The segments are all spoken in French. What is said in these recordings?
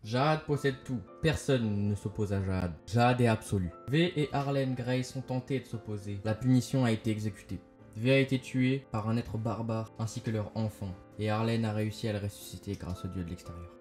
Jahad possède tout. Personne ne s'oppose à Jahad. Jahad est absolu. V et Harlan Grey sont tentés de s'opposer. La punition a été exécutée. V a été tué par un être barbare ainsi que leur enfant. Et Harlan a réussi à le ressusciter grâce au dieu de l'extérieur.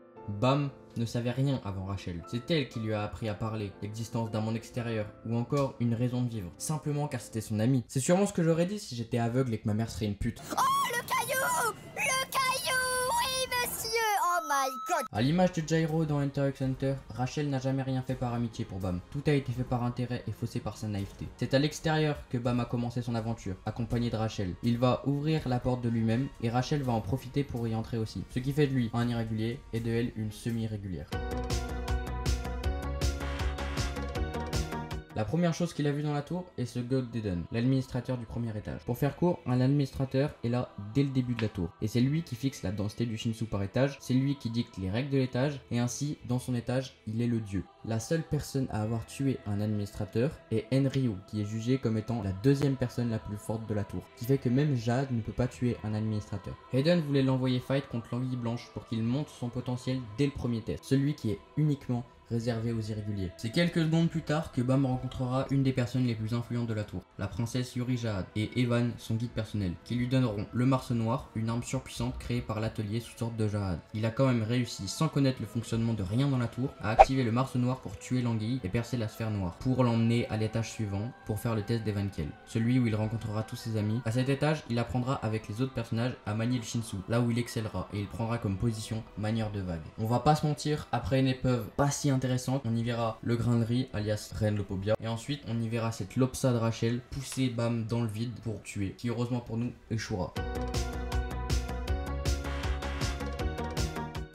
Bam ne savait rien avant Rachel. C'est elle qui lui a appris à parler, l'existence d'un monde extérieur, ou encore une raison de vivre, simplement car c'était son ami. C'est sûrement ce que j'aurais dit si j'étais aveugle et que ma mère serait une pute. Oh, le caillou! Le caillou! Oui, monsieur! Oh my god! A l'image de Jairo dans Hunter x Hunter, Rachel n'a jamais rien fait par amitié pour Bam. Tout a été fait par intérêt et faussé par sa naïveté. C'est à l'extérieur que Bam a commencé son aventure, accompagné de Rachel. Il va ouvrir la porte de lui-même et Rachel va en profiter pour y entrer aussi. Ce qui fait de lui un irrégulier et de elle une semi-régulière. La première chose qu'il a vue dans la tour est ce God d'Eden, l'administrateur du premier étage. Pour faire court, un administrateur est là dès le début de la tour. Et c'est lui qui fixe la densité du Shinsu par étage, c'est lui qui dicte les règles de l'étage, et ainsi, dans son étage, il est le dieu. La seule personne à avoir tué un administrateur est Enryu, qui est jugé comme étant la deuxième personne la plus forte de la tour. Ce qui fait que même Jahad ne peut pas tuer un administrateur. Eden voulait l'envoyer fight contre l'Anguille Blanche pour qu'il montre son potentiel dès le premier test. Celui qui est uniquement réservé aux irréguliers. C'est quelques secondes plus tard que Bam rencontrera une des personnes les plus influentes de la tour, la princesse Yuri Jahad et Evan, son guide personnel, qui lui donneront le Mars Noir, une arme surpuissante créée par l'atelier sous ordre de Jahad. Il a quand même réussi, sans connaître le fonctionnement de rien dans la tour, à activer le Mars Noir pour tuer l'anguille et percer la sphère noire, pour l'emmener à l'étage suivant pour faire le test d'Evankel, celui où il rencontrera tous ses amis. À cet étage, il apprendra avec les autres personnages à manier le Shinsu, là où il excellera, et il prendra comme position manière de vague. On va pas se mentir, après une épreuve pas si intéressante, on y verra le grain de riz alias Reine Lopobia et ensuite on y verra cette Lopsa de Rachel pousser Bam dans le vide pour tuer, qui heureusement pour nous échouera.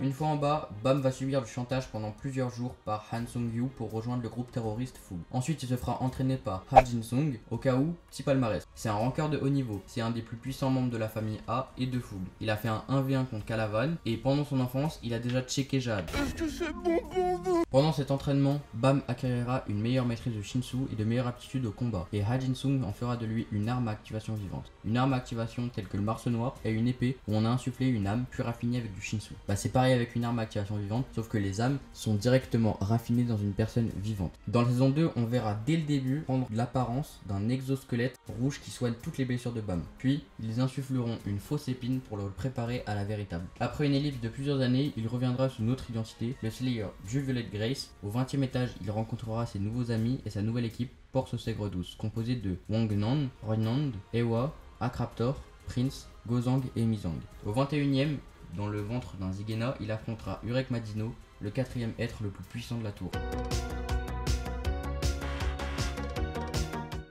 Une fois en bas, Bam va subir du chantage pendant plusieurs jours par Han Sung-yu pour rejoindre le groupe terroriste Foog. Ensuite, il se fera entraîner par Ha Jin-sung, au cas où, petit palmarès. C'est un rankeur de haut niveau, c'est un des plus puissants membres de la famille A et de Foog. Il a fait un 1v1 contre Calavan et pendant son enfance, il a déjà checké Jahad. Est-ce que c'est bon pour vous? Pendant cet entraînement, Bam acquérera une meilleure maîtrise de Shinsu et de meilleures aptitudes au combat, et Ha Jin-sung en fera de lui une arme à activation vivante. Une arme à activation telle que le Mars Noir et une épée où on a insufflé une âme plus raffinée avec du Shinsu. Bah c'est pareil avec une arme à activation vivante, sauf que les âmes sont directement raffinées dans une personne vivante. Dans la saison 2, on verra dès le début prendre l'apparence d'un exosquelette rouge qui soigne toutes les blessures de Bam. Puis, ils insuffleront une fausse épine pour le préparer à la véritable. Après une ellipse de plusieurs années, il reviendra sous une autre identité, le Slayer Violet Grace. Au 20e étage, il rencontrera ses nouveaux amis et sa nouvelle équipe, Force Sègre Douce, composée de Wang Nan, Roinand, Ewa, Akraptor, Prince, Gozang et Mizang. Au 21e, dans le ventre d'un Zigena, il affrontera Urek Madino, le quatrième être le plus puissant de la tour.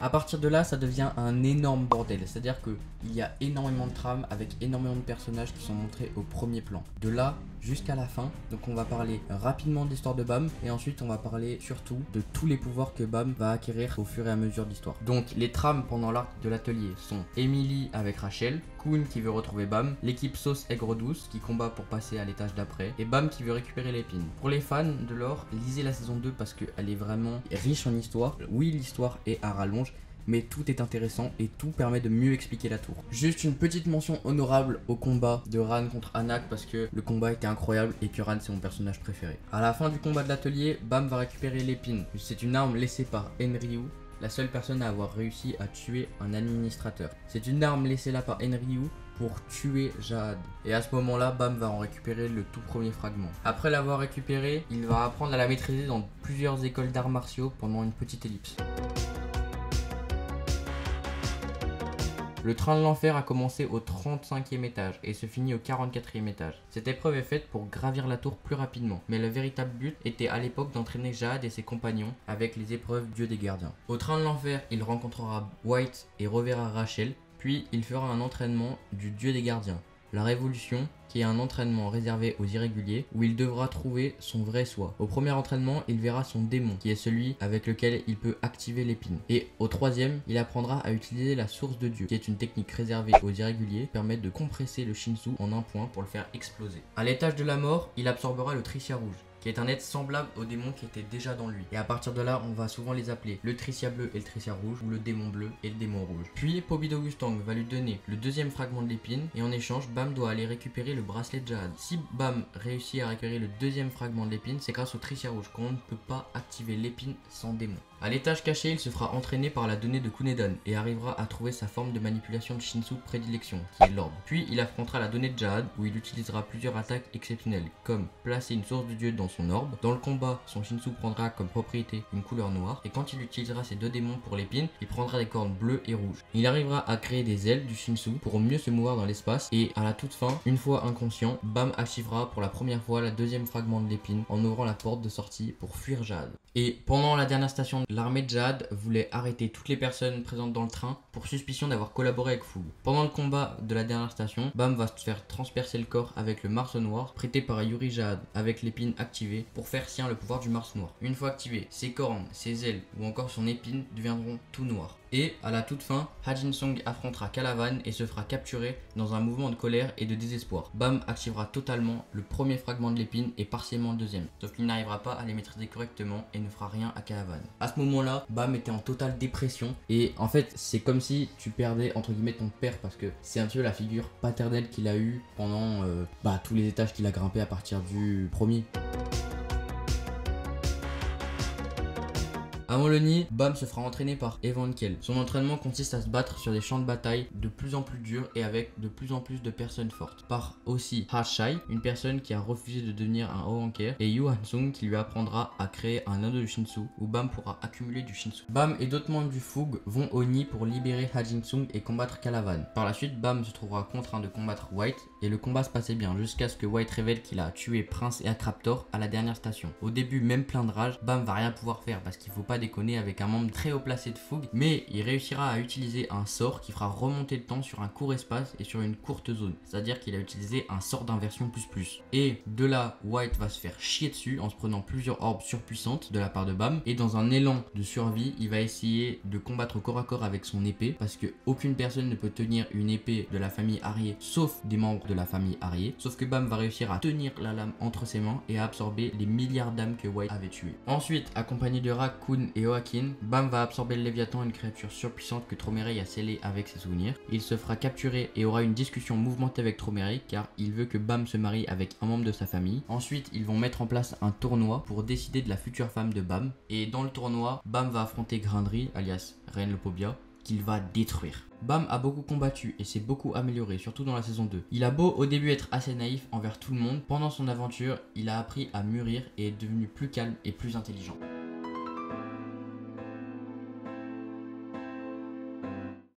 A partir de là, ça devient un énorme bordel, c'est-à-dire qu'il y a énormément de trames avec énormément de personnages qui sont montrés au premier plan. De là jusqu'à la fin, donc on va parler rapidement de l'histoire de Bam et ensuite on va parler surtout de tous les pouvoirs que Bam va acquérir au fur et à mesure de l'histoire. Donc les trames pendant l'arc de l'atelier sont Emily avec Rachel, Kun qui veut retrouver Bam, l'équipe Sauce Aigre Douce qui combat pour passer à l'étage d'après et Bam qui veut récupérer l'épine. Pour les fans de lore, lisez la saison 2 parce qu'elle est vraiment riche en histoire. Oui, l'histoire est à rallonge, mais tout est intéressant et tout permet de mieux expliquer la tour. Juste une petite mention honorable au combat de Ran contre Anak parce que le combat était incroyable et que Ran c'est mon personnage préféré. À la fin du combat de l'atelier, Bam va récupérer l'épine. C'est une arme laissée par Enryu, la seule personne à avoir réussi à tuer un administrateur. C'est une arme laissée là par Enryu pour tuer Jahad. Et à ce moment-là, Bam va en récupérer le tout premier fragment. Après l'avoir récupéré, il va apprendre à la maîtriser dans plusieurs écoles d'arts martiaux pendant une petite ellipse. Le train de l'enfer a commencé au 35e étage et se finit au 44e étage. Cette épreuve est faite pour gravir la tour plus rapidement, mais le véritable but était à l'époque d'entraîner Jahad et ses compagnons avec les épreuves Dieu des gardiens. Au train de l'enfer, il rencontrera White et reverra Rachel, puis il fera un entraînement du Dieu des gardiens, la Révolution, qui est un entraînement réservé aux irréguliers où il devra trouver son vrai soi. Au premier entraînement, il verra son démon, qui est celui avec lequel il peut activer l'épine. Et au troisième, il apprendra à utiliser la source de Dieu, qui est une technique réservée aux irréguliers, qui permet de compresser le Shinsu en un point pour le faire exploser. À l'étage de la mort, il absorbera le Tricia rouge, qui est un être semblable au démon qui était déjà dans lui. Et à partir de là, on va souvent les appeler le Tricia bleu et le Tricia rouge, ou le démon bleu et le démon rouge. Puis Pobidogustang va lui donner le deuxième fragment de l'épine, et en échange, Bam doit aller récupérer le bracelet de Jade. Si Bam réussit à récupérer le deuxième fragment de l'épine, c'est grâce au Tricia rouge qu'on ne peut pas activer l'épine sans démon. À l'étage caché, il se fera entraîner par la donnée de Kunedan et arrivera à trouver sa forme de manipulation de Shinsu de prédilection, qui est l'orbe. Puis il affrontera la donnée de Jade, où il utilisera plusieurs attaques exceptionnelles, comme placer une source de dieu dans son orbe. Dans le combat, son Shinsu prendra comme propriété une couleur noire, et quand il utilisera ses deux démons pour l'épine, il prendra des cornes bleues et rouges. Il arrivera à créer des ailes du Shinsu pour mieux se mouvoir dans l'espace, et à la toute fin, une fois inconscient, Bam activera pour la première fois la deuxième fragment de l'épine en ouvrant la porte de sortie pour fuir Jade. Et pendant la dernière station, l'armée de Jade voulait arrêter toutes les personnes présentes dans le train pour suspicion d'avoir collaboré avec Foog. Pendant le combat de la dernière station, Bam va se faire transpercer le corps avec le Mars noir prêté par Yuri Jade avec l'épine activée pour faire sien le pouvoir du Mars noir. Une fois activé, ses cornes, ses ailes ou encore son épine deviendront tout noirs. Et à la toute fin, Ha-Jin Sung affrontera Calavan et se fera capturer dans un mouvement de colère et de désespoir. Bam activera totalement le premier fragment de l'épine et partiellement le deuxième, sauf qu'il n'arrivera pas à les maîtriser correctement et ne fera rien à Calavan. À ce moment-là, Bam était en totale dépression et en fait c'est comme si tu perdais entre guillemets ton père parce que c'est un peu la figure paternelle qu'il a eu pendant tous les étages qu'il a grimpé à partir du premier. Avant le nid, Bam se fera entraîner par Evankel. Son entraînement consiste à se battre sur des champs de bataille de plus en plus durs et avec de plus en plus de personnes fortes. Par aussi Ha-Shai, une personne qui a refusé de devenir un Ohanker, et Yu Han-Sung qui lui apprendra à créer un anneau de Shinsu où Bam pourra accumuler du Shinsu. Bam et d'autres membres du Foog vont au nid pour libérer Ha-Jin Sung et combattre Calavan. Par la suite, Bam se trouvera contraint de combattre White et le combat se passait bien jusqu'à ce que White révèle qu'il a tué Prince et Akraptor à la dernière station. Au début, même plein de rage, Bam va rien pouvoir faire parce qu'il faut pas déconner avec un membre très haut placé de Foog, mais il réussira à utiliser un sort qui fera remonter le temps sur un court espace et sur une courte zone, c'est à dire qu'il a utilisé un sort d'inversion ++. Et de là, White va se faire chier dessus en se prenant plusieurs orbes surpuissantes de la part de Bam, et dans un élan de survie, il va essayer de combattre au corps à corps avec son épée parce que aucune personne ne peut tenir une épée de la famille Arié sauf des membres de la famille Arié, sauf que Bam va réussir à tenir la lame entre ses mains et à absorber les milliards d'âmes que White avait tuées. Ensuite, accompagné de Rak, Kun et Oakin, Bam va absorber le Léviathan, une créature surpuissante que Tromerei a scellée avec ses souvenirs. Il se fera capturer et aura une discussion mouvementée avec Tromerei car il veut que Bam se marie avec un membre de sa famille. Ensuite, ils vont mettre en place un tournoi pour décider de la future femme de Bam. Et dans le tournoi, Bam va affronter Grindry, alias Renlopobia, qu'il va détruire. Bam a beaucoup combattu et s'est beaucoup amélioré, surtout dans la saison 2. Il a beau au début être assez naïf envers tout le monde, pendant son aventure, il a appris à mûrir et est devenu plus calme et plus intelligent.